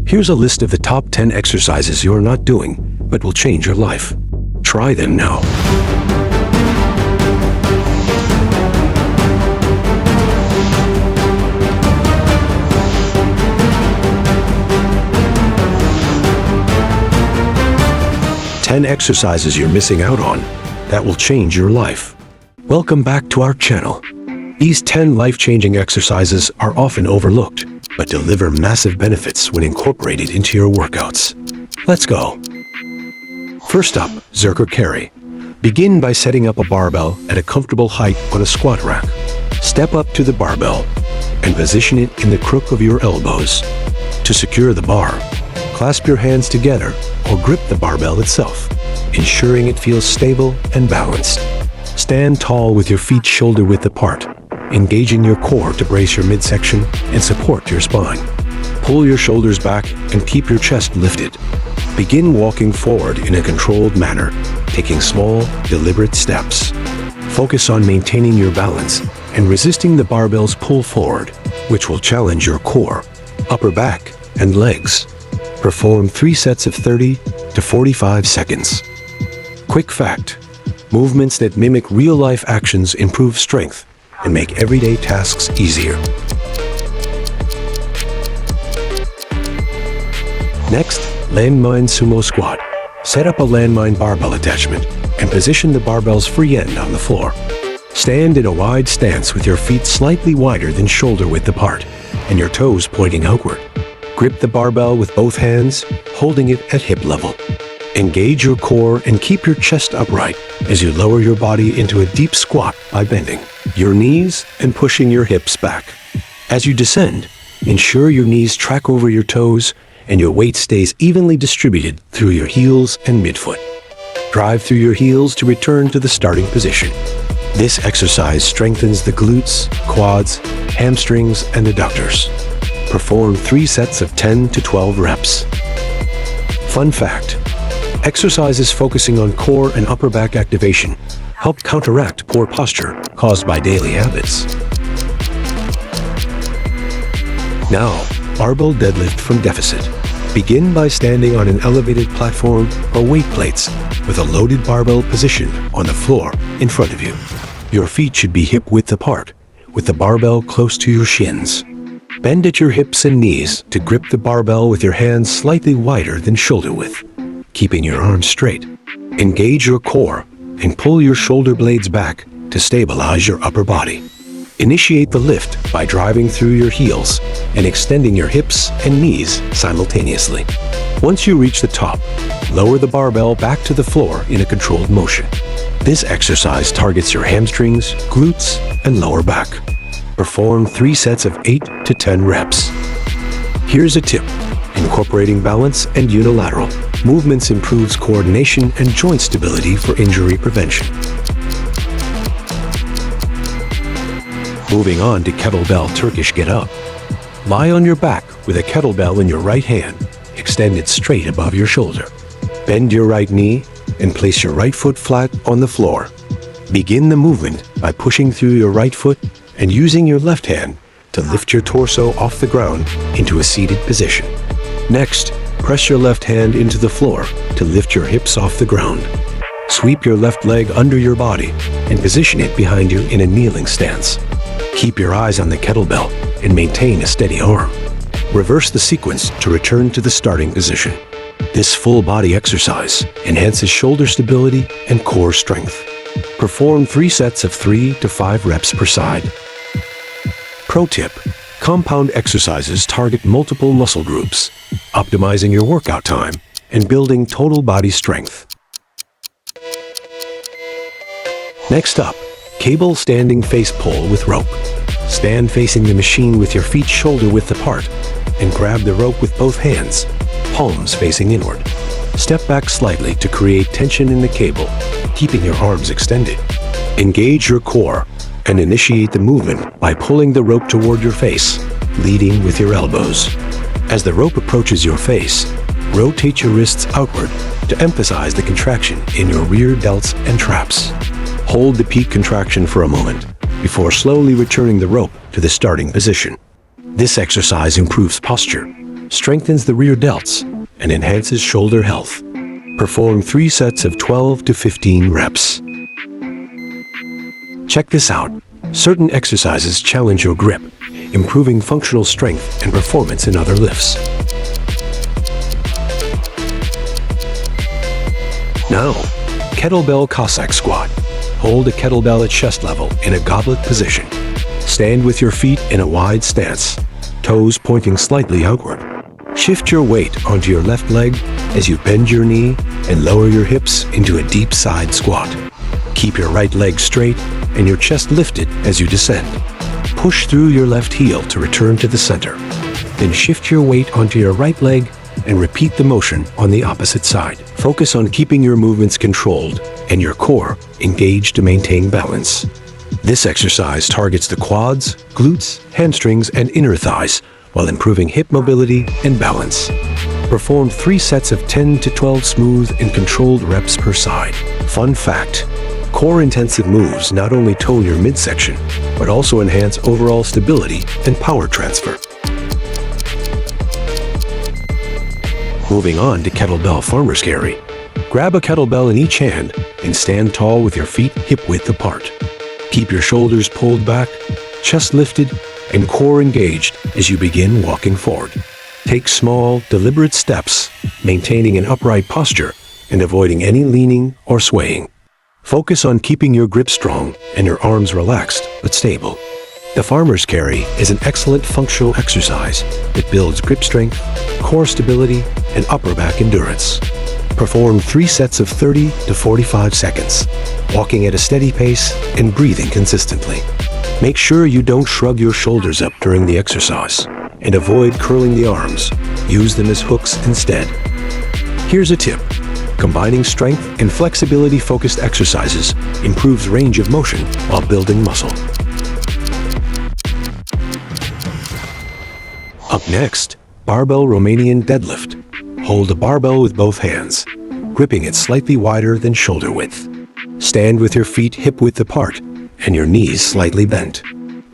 Here's a list of the top 10 exercises you're not doing, but will change your life. Try them now. Ten exercises you're missing out on that will change your life. Welcome back to our channel. These 10 life-changing exercises are often overlooked, but deliver massive benefits when incorporated into your workouts. Let's go. First up, Zercher Carry. Begin by setting up a barbell at a comfortable height on a squat rack. Step up to the barbell and position it in the crook of your elbows. To secure the bar, clasp your hands together or grip the barbell itself, ensuring it feels stable and balanced. Stand tall with your feet shoulder-width apart, engaging your core to brace your midsection and support your spine. Pull your shoulders back and keep your chest lifted. Begin walking forward in a controlled manner, taking small, deliberate steps. Focus on maintaining your balance and resisting the barbell's pull forward, which will challenge your core, upper back, and legs. Perform 3 sets of 30 to 45 seconds. Quick fact: movements that mimic real-life actions improve strength and make everyday tasks easier. Next, Landmine Sumo Squat. Set up a landmine barbell attachment and position the barbell's free end on the floor. Stand in a wide stance with your feet slightly wider than shoulder-width apart and your toes pointing outward. Grip the barbell with both hands, holding it at hip level. Engage your core and keep your chest upright as you lower your body into a deep squat by bending your knees and pushing your hips back. As you descend, ensure your knees track over your toes and your weight stays evenly distributed through your heels and midfoot. Drive through your heels to return to the starting position. This exercise strengthens the glutes, quads, hamstrings, and adductors. Perform 3 sets of 10 to 12 reps. Fun fact: exercises focusing on core and upper back activation help counteract poor posture caused by daily habits. Now, barbell deadlift from deficit. Begin by standing on an elevated platform or weight plates with a loaded barbell positioned on the floor in front of you. Your feet should be hip-width apart, with the barbell close to your shins. Bend at your hips and knees to grip the barbell with your hands slightly wider than shoulder width, keeping your arms straight. Engage your core and pull your shoulder blades back to stabilize your upper body. Initiate the lift by driving through your heels and extending your hips and knees simultaneously. Once you reach the top, lower the barbell back to the floor in a controlled motion. This exercise targets your hamstrings, glutes, and lower back. Perform 3 sets of 8 to 10 reps. Here's a tip: incorporating balance and unilateral movements improves coordination and joint stability for injury prevention. Moving on to Kettlebell Turkish Get Up. Lie on your back with a kettlebell in your right hand, extended straight above your shoulder. Bend your right knee and place your right foot flat on the floor. Begin the movement by pushing through your right foot and using your left hand to lift your torso off the ground into a seated position. Next, press your left hand into the floor to lift your hips off the ground. Sweep your left leg under your body and position it behind you in a kneeling stance. Keep your eyes on the kettlebell and maintain a steady arm. Reverse the sequence to return to the starting position. This full body exercise enhances shoulder stability and core strength. Perform 3 sets of 3 to 5 reps per side. Pro tip: compound exercises target multiple muscle groups, optimizing your workout time and building total body strength. Next up, cable standing face pull with rope. Stand facing the machine with your feet shoulder-width apart and grab the rope with both hands, palms facing inward. Step back slightly to create tension in the cable, keeping your arms extended. Engage your core and initiate the movement by pulling the rope toward your face, leading with your elbows. As the rope approaches your face, rotate your wrists outward to emphasize the contraction in your rear delts and traps. Hold the peak contraction for a moment before slowly returning the rope to the starting position. This exercise improves posture, strengthens the rear delts, and enhances shoulder health. Perform 3 sets of 12 to 15 reps. Check this out. Certain exercises challenge your grip, improving functional strength and performance in other lifts. Now, Kettlebell Cossack Squat. Hold a kettlebell at chest level in a goblet position. Stand with your feet in a wide stance, toes pointing slightly outward. Shift your weight onto your left leg as you bend your knee and lower your hips into a deep side squat. Keep your right leg straight and your chest lifted as you descend. Push through your left heel to return to the center. Then shift your weight onto your right leg and repeat the motion on the opposite side. Focus on keeping your movements controlled and your core engaged to maintain balance. This exercise targets the quads, glutes, hamstrings, and inner thighs while improving hip mobility and balance. Perform 3 sets of 10 to 12 smooth and controlled reps per side. Fun fact, core-intensive moves not only tone your midsection, but also enhance overall stability and power transfer. Moving on to Kettlebell Farmer's Carry. Grab a kettlebell in each hand and stand tall with your feet hip-width apart. Keep your shoulders pulled back, chest lifted, and core engaged as you begin walking forward. Take small, deliberate steps, maintaining an upright posture and avoiding any leaning or swaying. Focus on keeping your grip strong and your arms relaxed but stable. The Farmer's Carry is an excellent functional exercise that builds grip strength, core stability, and upper back endurance. Perform 3 sets of 30 to 45 seconds, walking at a steady pace and breathing consistently. Make sure you don't shrug your shoulders up during the exercise, and avoid curling the arms. Use them as hooks instead. Here's a tip. Combining strength and flexibility-focused exercises improves range of motion while building muscle. Up next, Barbell Romanian Deadlift. Hold a barbell with both hands, gripping it slightly wider than shoulder width. Stand with your feet hip-width apart and your knees slightly bent.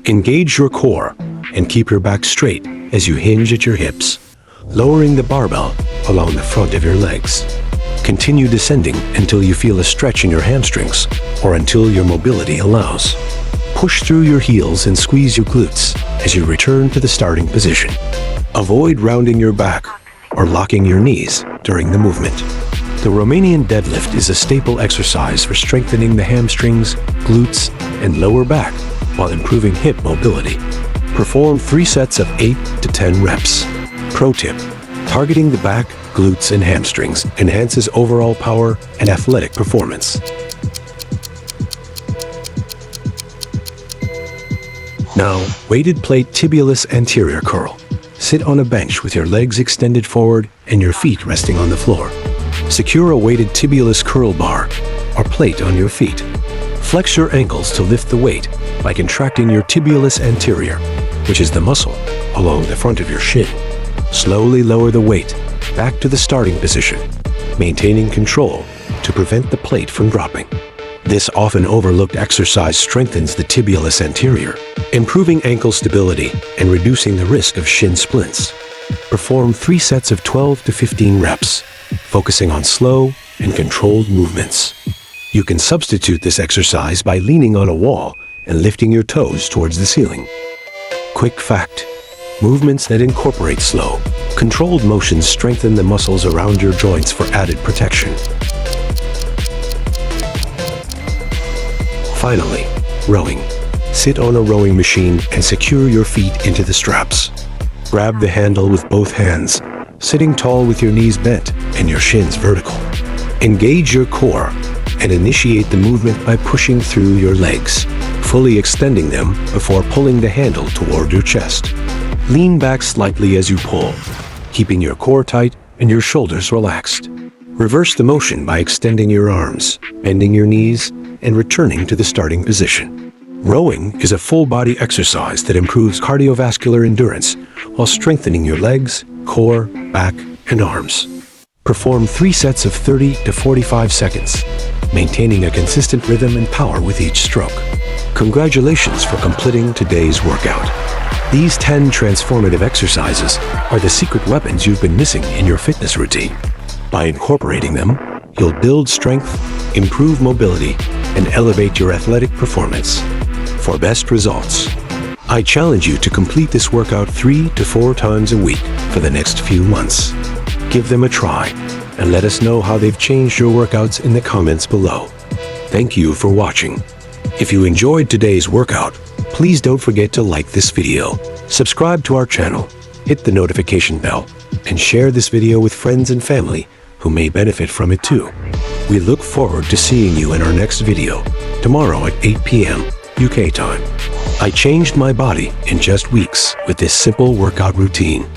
Engage your core and keep your back straight as you hinge at your hips, lowering the barbell along the front of your legs. Continue descending until you feel a stretch in your hamstrings or until your mobility allows. Push through your heels and squeeze your glutes as you return to the starting position. Avoid rounding your back or locking your knees during the movement. The Romanian deadlift is a staple exercise for strengthening the hamstrings, glutes, and lower back while improving hip mobility. Perform 3 sets of 8 to 10 reps. Pro tip, targeting the back, glutes, and hamstrings enhances overall power and athletic performance. Now, weighted plate tibialis anterior curl. Sit on a bench with your legs extended forward and your feet resting on the floor. Secure a weighted tibialis curl bar or plate on your feet. Flex your ankles to lift the weight by contracting your tibialis anterior, which is the muscle along the front of your shin. Slowly lower the weight back to the starting position, maintaining control to prevent the plate from dropping. This often overlooked exercise strengthens the tibialis anterior, improving ankle stability and reducing the risk of shin splints. Perform 3 sets of 12 to 15 reps, focusing on slow and controlled movements. You can substitute this exercise by leaning on a wall and lifting your toes towards the ceiling. Quick fact, movements that incorporate slow, controlled motions strengthen the muscles around your joints for added protection. Finally, rowing. Sit on a rowing machine and secure your feet into the straps. Grab the handle with both hands, sitting tall with your knees bent and your shins vertical. Engage your core and initiate the movement by pushing through your legs, fully extending them before pulling the handle toward your chest. Lean back slightly as you pull, keeping your core tight and your shoulders relaxed. Reverse the motion by extending your arms, bending your knees, and returning to the starting position. Rowing is a full-body exercise that improves cardiovascular endurance while strengthening your legs, core, back, and arms. Perform 3 sets of 30 to 45 seconds, maintaining a consistent rhythm and power with each stroke. Congratulations for completing today's workout. These 10 transformative exercises are the secret weapons you've been missing in your fitness routine. By incorporating them, you'll build strength, improve mobility, and elevate your athletic performance. For best results, I challenge you to complete this workout 3 to 4 times a week for the next few months. Give them a try and let us know how they've changed your workouts in the comments below. Thank you for watching. If you enjoyed today's workout, please don't forget to like this video, subscribe to our channel, hit the notification bell, and share this video with friends and family who may benefit from it too. We look forward to seeing you in our next video, tomorrow at 8 p.m. UK time. I changed my body in just weeks with this simple workout routine.